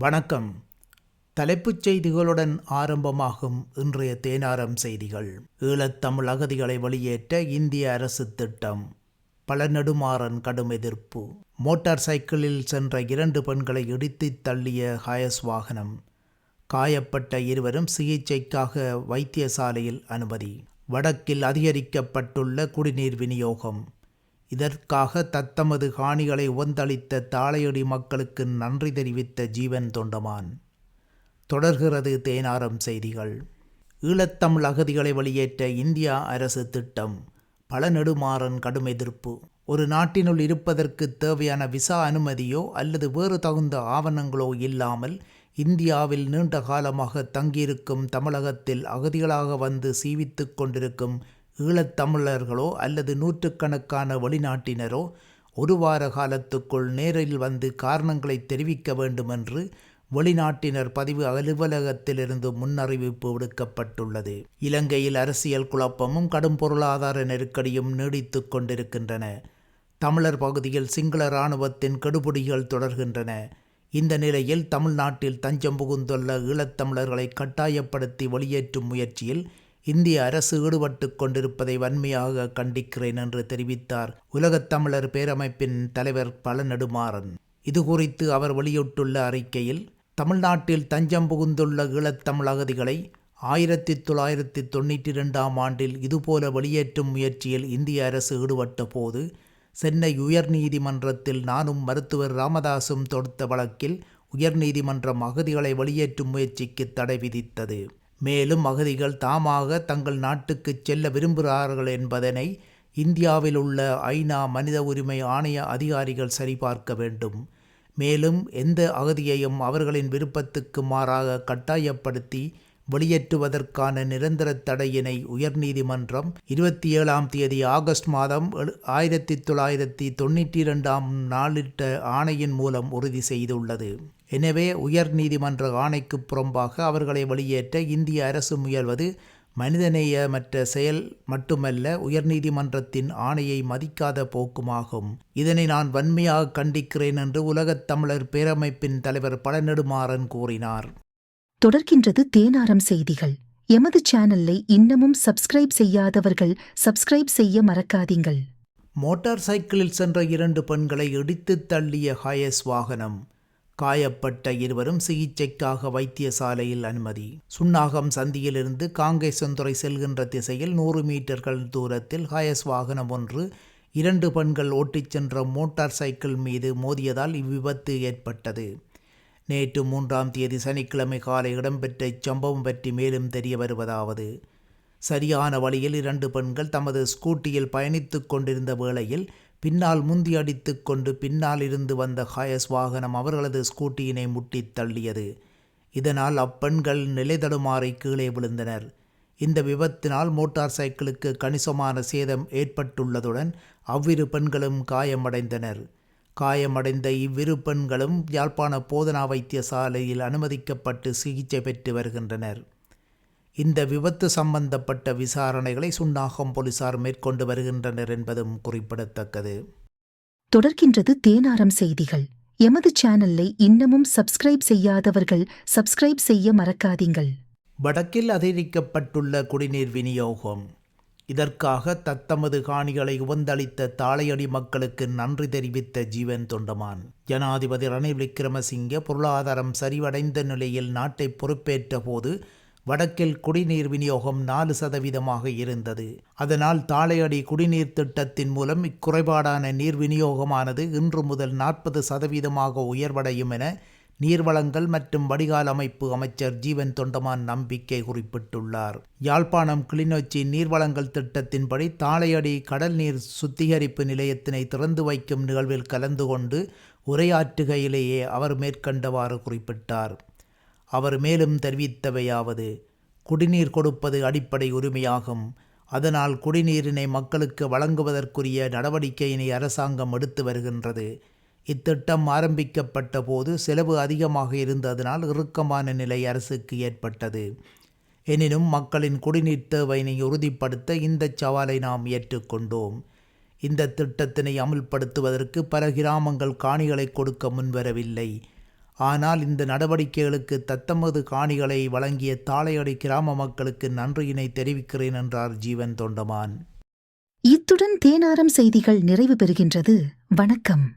வணக்கம். தலைப்புச் செய்திகளுடன் ஆரம்பமாகும் இன்றைய தேனாரம் செய்திகள். ஈழத்தமிழ் அகதிகளை வெளியேற்ற இந்திய அரசு திட்டம். பழநெடுமாறன் கடும் எதிர்ப்பு. மோட்டார் சைக்கிளில் சென்ற 2 பெண்களை இடித்துத் தள்ளிய ஹயஸ் வாகனம். காயப்பட்ட இருவரும் சிகிச்சைக்காக வைத்தியசாலையில் அனுமதி. வடக்கில் அதிகரிக்கப்பட்டுள்ள குடிநீர் விநியோகம். இதற்காக தத்தமது காணிகளை உவந்தளித்த தாளையடி மக்களுக்கு நன்றி தெரிவித்த ஜீவன் தொண்டமான். தொடர்கிறது தேனாரம் செய்திகள். ஈழத்தமிழ் அகதிகளை வெளியேற்ற இந்தியா அரசு திட்டம். பழநெடுமாறன் கடும் எதிர்ப்பு. ஒரு நாட்டினுள் இருப்பதற்கு தேவையான விசா அனுமதியோ அல்லது வேறு தகுந்த ஆவணங்களோ இல்லாமல் இந்தியாவில் நீண்ட காலமாக தங்கியிருக்கும் தமிழகத்தில் அகதிகளாக வந்து சீவித்து கொண்டிருக்கும் ஈழத்தமிழர்களோ அல்லது நூற்றுக்கணக்கான வெளிநாட்டினரோ 1 வார காலத்துக்குள் நேரில் வந்து காரணங்களை தெரிவிக்க வேண்டுமென்று வெளிநாட்டினர் பதிவு அலுவலகத்திலிருந்து முன்னறிவிப்பு விடுக்கப்பட்டுள்ளது. இலங்கையில் அரசியல் குழப்பமும் கடும் பொருளாதார நெருக்கடியும் நீடித்து கொண்டிருக்கின்றன. தமிழர் பகுதியில் சிங்கள இராணுவத்தின் கெடுபிடிகள் தொடர்கின்றன. இந்த நிலையில் தமிழ்நாட்டில் தஞ்சம் புகுந்துள்ள ஈழத்தமிழர்களை கட்டாயப்படுத்தி வெளியேற்றும் முயற்சியில் இந்திய அரசு ஈடுபட்டு கொண்டிருப்பதை வன்மையாக கண்டிக்கிறேன் என்று தெரிவித்தார் உலகத் தமிழர் பேரமைப்பின் தலைவர் பழநெடுமாறன். இதுகுறித்து அவர் வெளியிட்டுள்ள அறிக்கையில், தமிழ்நாட்டில் தஞ்சம் புகுந்துள்ள ஈழத்தமிழ் அகதிகளை 1992ஆம் ஆண்டில் இதுபோல வெளியேற்றும் முயற்சியில் இந்திய அரசு ஈடுபட்ட போது சென்னை உயர்நீதிமன்றத்தில் நானும் மருத்துவர் ராமதாசும் தொடுத்த வழக்கில் உயர்நீதிமன்றம் அகதிகளை வெளியேற்றும் முயற்சிக்கு தடை விதித்தது. மேலும் அகதிகள் தாமாக தங்கள் நாட்டுக்கு செல்ல விரும்புகிறார்கள் என்பதனை இந்தியாவில் உள்ள ஐநா மனித உரிமை ஆணைய அதிகாரிகள் சரிபார்க்க வேண்டும். மேலும் எந்த அகதியையும் அவர்களின் விருப்பத்துக்கு மாறாக கட்டாயப்படுத்தி வெளியேற்றுவதற்கான நிரந்தர தடையினை உயர்நீதிமன்றம் 27ஆம் தேதி ஆகஸ்ட் மாதம் 1992ஆம் நாளிட்ட ஆணையின் மூலம் உறுதி செய்துள்ளது. எனவே உயர்நீதிமன்ற ஆணைக்கு புறம்பாக அவர்களை வெளியேற்ற இந்திய அரசு முயல்வது மனிதநேயமற்ற செயல் மட்டுமல்ல, உயர்நீதிமன்றத்தின் ஆணையை மதிக்காத போக்குமாகும். இதனை நான் வன்மையாக கண்டிக்கிறேன் என்று உலகத் தமிழர் பேரமைப்பின் தலைவர் பழநெடுமாறன் கூறினார். தொடர்கின்றது தேனாரம் செய்திகள். எமது சேனலை இன்னமும் சப்ஸ்கிரைப் செய்யாதவர்கள் சப்ஸ்கிரைப் செய்ய மறக்காதீங்கள். மோட்டார் சைக்கிளில் சென்ற 2 பெண்களை இடித்துத் தள்ளிய ஹயஸ் வாகனம். காயப்பட்ட இருவரும் சிகிச்சைக்காக வைத்தியசாலையில் அனுமதி. சுன்னாகம் சந்தியிலிருந்து காங்கேசன்துறை செல்கின்ற திசையில் 100 மீட்டர்கள் தூரத்தில் ஹயஸ் வாகனம் ஒன்று 2 பெண்கள் ஓட்டிச் சென்ற மோட்டார் சைக்கிள் மீது மோதியதால் இவ்விபத்து ஏற்பட்டது. நேற்று 3ஆம் தேதி சனிக்கிழமை காலை இடம்பெற்ற இச்சம்பவம் பற்றி மேலும் தெரிய வருவதாவது: சரியான வழியில் 2 பெண்கள் தமது ஸ்கூட்டியில் பயணித்து கொண்டிருந்த வேளையில் பின்னால் முந்தி அடித்து கொண்டு பின்னால் இருந்து வந்த ஹயஸ் வாகனம் அவர்களது ஸ்கூட்டியினை முட்டி தள்ளியது. இதனால் அப்பெண்கள் நிலை தடுமாறி கீழே விழுந்தனர். இந்த விபத்தினால் மோட்டார் சைக்கிளுக்கு கணிசமான சேதம் ஏற்பட்டுள்ளதுடன் அவ்விரு பெண்களும் காயமடைந்தனர். காயமடைந்த இவ்விரு பெண்களும் யாழ்ப்பாண போதனா வைத்தியசாலையில் அனுமதிக்கப்பட்டு சிகிச்சை பெற்று வருகின்றனர். இந்த விபத்து சம்பந்தப்பட்ட விசாரணைகளை சுன்னாகம் போலீசார் மேற்கொண்டு வருகின்றனர் என்பதும் குறிப்பிடத்தக்கது. தொடர்கின்றது தேனாரம் செய்திகள். எமது சேனலை இன்னமும் சப்ஸ்கிரைப் செய்யாதவர்கள் சப்ஸ்கிரைப் செய்ய மறக்காதீங்கள். வடக்கில் அதிகரிக்கப்பட்டுள்ள குடிநீர் விநியோகம். இதற்காக தத்தமது காணிகளை உவந்தளித்த தாளையடி மக்களுக்கு நன்றி தெரிவித்த ஜீவன் தொண்டமான். ஜனாதிபதி ரணில் விக்ரமசிங்கே பொருளாதாரம் சரிவடைந்த நிலையில் நாட்டை பொறுப்பேற்ற போது வடக்கில் குடிநீர் விநியோகம் 4% இருந்தது. அதனால் தாளையடி குடிநீர் திட்டத்தின் மூலம் இக்குறைபாடான நீர் விநியோகமானது இன்று முதல் 40% உயர்வடையும் என நீர்வளங்கள் மற்றும் வடிகால் அமைப்பு அமைச்சர் ஜீவன் தொண்டமான் நம்பிக்கை குறிப்பிட்டுள்ளார். யாழ்ப்பாணம் கிளிநொச்சி நீர்வளங்கள் திட்டத்தின்படி தாளையடி கடல் நீர் சுத்திகரிப்பு நிலையத்தினை திறந்து வைக்கும் நிகழ்வில் கலந்து கொண்டு உரையாற்றுகையிலேயே அவர் மேற்கண்டவாறு குறிப்பிட்டார். அவர் மேலும் தெரிவித்தவையாவது: குடிநீர் கொடுப்பது அடிப்படை உரிமையாகும். அதனால் குடிநீரினை மக்களுக்கு வழங்குவதற்குரிய நடவடிக்கையினை அரசாங்கம் எடுத்து வருகின்றது. இத்திட்டம் ஆரம்பிக்கப்பட்ட போது செலவு அதிகமாக இருந்ததனால் இறுக்கமான நிலை அரசுக்கு ஏற்பட்டது. எனினும் மக்களின் குடிநீர் தேவையினை உறுதிப்படுத்த இந்த சவாலை நாம் ஏற்றுக்கொண்டோம். இந்த திட்டத்தினை அமுல்படுத்துவதற்கு பல கிராமங்கள் காணிகளை கொடுக்க முன்வரவில்லை. ஆனால் இந்த நடவடிக்கைகளுக்கு தத்தமது காணிகளை வழங்கிய தாளையடி கிராம மக்களுக்கு நன்றியினை தெரிவிக்கிறேன் என்றார் ஜீவன் தொண்டமான். இத்துடன் தேனாரம் செய்திகள் நிறைவு பெறுகின்றது. வணக்கம்.